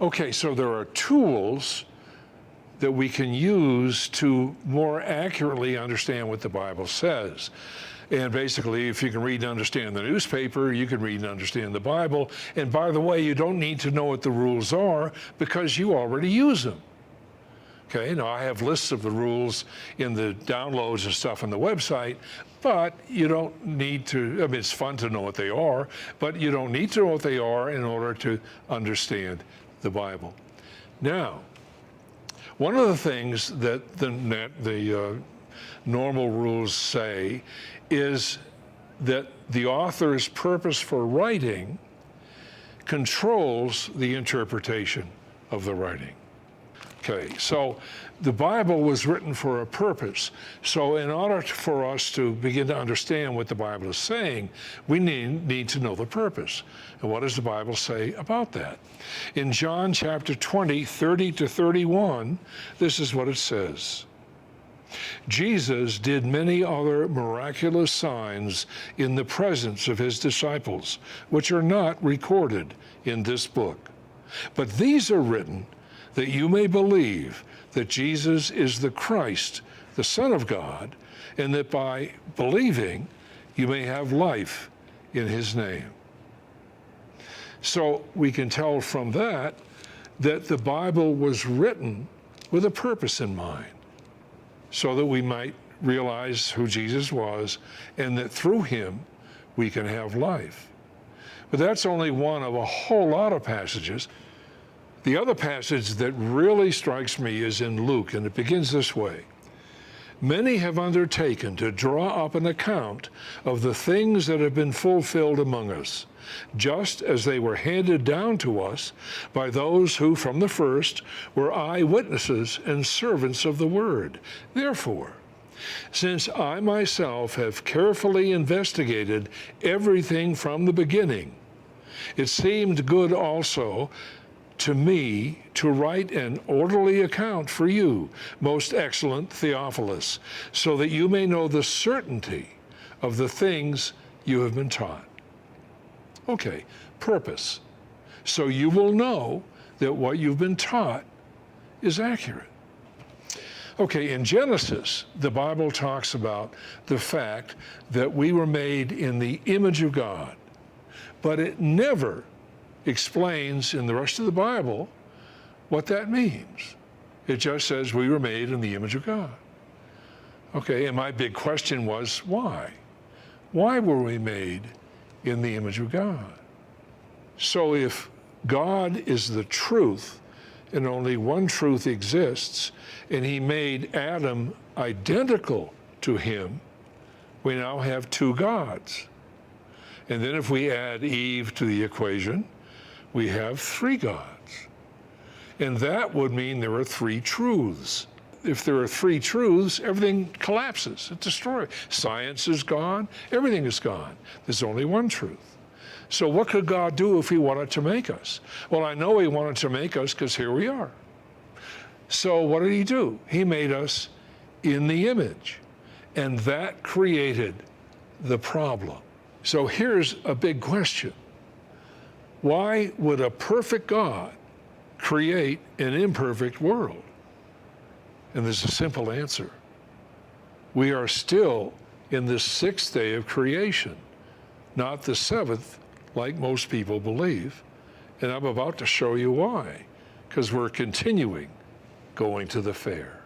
Okay, so there are tools that we can use to more accurately understand what the Bible says. And basically, if you can read and understand the newspaper, you can read and understand the Bible. And by the way, you don't need to know what the rules are because you already use them. Okay, now I have lists of the rules in the downloads and stuff on the website, but you don't need to, I mean, it's fun to know what they are, but you don't need to know what they are in order to understand the Bible. Now, one of the things that the normal rules say is that the author's purpose for writing controls the interpretation of the writing. Okay, so the Bible was written for a purpose. So in order for us to begin to understand what the Bible is saying, we need to know the purpose. And what does the Bible say about that? In John chapter 20, 30 to 31, this is what it says. Jesus did many other miraculous signs in the presence of his disciples, which are not recorded in this book. But these are written that you may believe that Jesus is the Christ, the Son of God, and that by believing you may have life in his name. So we can tell from that that the Bible was written with a purpose in mind, so that we might realize who Jesus was and that through him we can have life. But that's only one of a whole lot of passages. The other passage that really strikes me is in Luke, and it begins this way. Many have undertaken to draw up an account of the things that have been fulfilled among us, just as they were handed down to us by those who from the first were eyewitnesses and servants of the word. Therefore, since I myself have carefully investigated everything from the beginning, it seemed good also to me to write an orderly account for you, most excellent Theophilus, so that you may know the certainty of the things you have been taught. Okay, purpose. So you will know that what you've been taught is accurate. Okay, in Genesis, the Bible talks about the fact that we were made in the image of God, but it never explains in the rest of the Bible what that means. It just says we were made in the image of God. Okay, and my big question was, why? Why were we made in the image of God? So if God is the truth, and only one truth exists, and he made Adam identical to him, we now have two gods. And then if we add Eve to the equation, we have three gods. And that would mean there are three truths. If there are three truths, everything collapses, it's destroyed. Science is gone, everything is gone. There's only one truth. So what could God do if he wanted to make us? Well, I know he wanted to make us because here we are. So what did he do? He made us in the image, and that created the problem. So here's a big question. Why would a perfect God create an imperfect world? And there's a simple answer. We are still in the sixth day of creation, not the seventh, like most people believe. And I'm about to show you why, because we're continuing going to the fair.